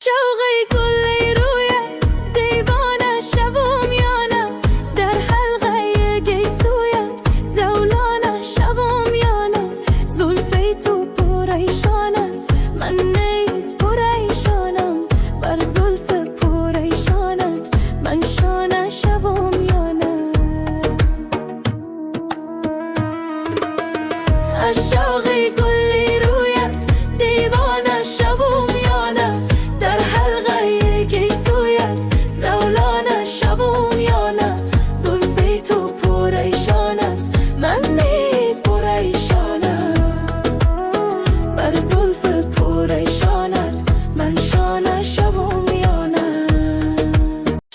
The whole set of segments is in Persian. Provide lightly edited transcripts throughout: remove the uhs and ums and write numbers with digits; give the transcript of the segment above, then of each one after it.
شوقی گلی رویت دیوانه شوم یا نه، در حلقه گیسویت زولانه شوم یا نه. زلفی تو پریشان است، من نیز پریشانم، بر زلف پریشانت من شانه شوم یا نه. از شوقی گلی رویت دیوانه شوم یا نه، در حلقه گیسویت زولانه شوم یا نه. زلفی تو پریشان است، من نیز پریشانم، بر زلف پریشانت من شانه شوم یا نه.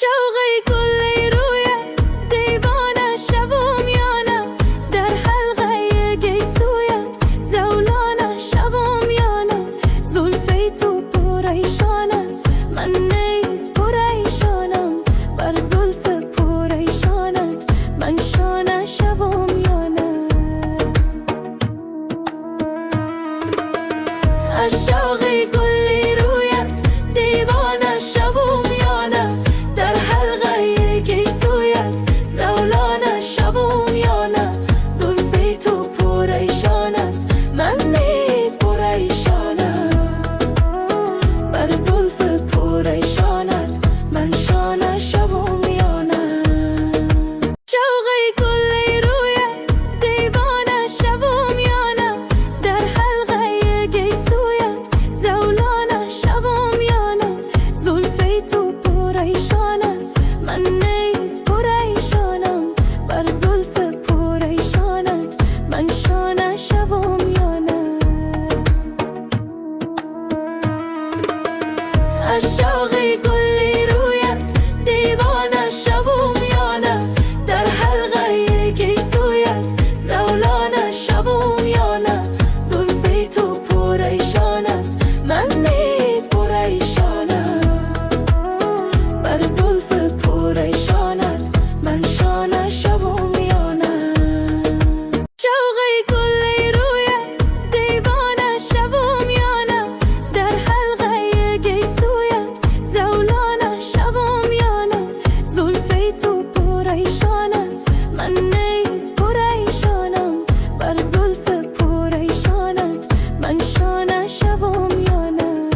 شوقی گلی رویت دیوانه شوم یا نه، در حلقه گیسویت زولانه شوم یا نه. زلفی تو پریشان است، من نیز پریشانم، بر زلف پریشانت من شانه شوم یا نه. از شوقی گلی رویت دیوانه شوم یا نه، در حلقه گیسویت زولانه شوم یا نه. زلفی تو پریشان است، من نیز پریشانم، بر زلف پریشانت من شانه شوم یا نه. شوقی گلی رویت دیوانه شوم یا نه، در حلقه گیسویت زولانه شوم یا نه. زلفی تو پریشان است، من نیز پریشانم، بر زلف پریشانت من شانه شوم یا نه. از شوقی گلی رویت دیوانه شوم یا نه، در حلقه گیسویت زولانه شوم یا نه. زلفی تو پریشان است، من نیز پریشانم، بر زلف پریشانت من شانه شوم یا نه. شوقی گلی رویت دیوانه شوم یا نه، در حلقه گیسویت زولانه شوم یا نه. زلفی تو پریشان است، من نیز پریشانم، بر زلف پریشانت من شانه شوم یا نه.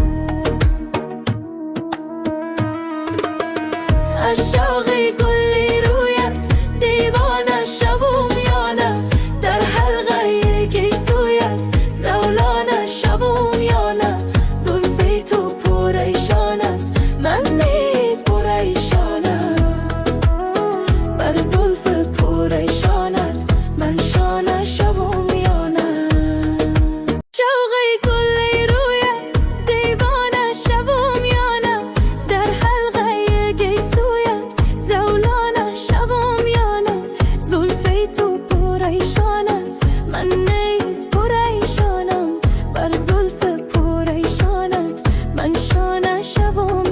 از شوقی گلی رویت دیوانه شوم یا نه، در حلقه گیسویت زولانه شوم یا نه. زلفی تو پریشان است، من نیز پریشانم، بر زلف پریشانت من شانه شوم یا نه. شوقی گلی رویت دیوانه شوم یا نه، در حلقه گیسویت زولانه شوم یا نه. زلفی تو پریشان است، من نیز پریشانم، بر زلف پریشانت من شانه شوم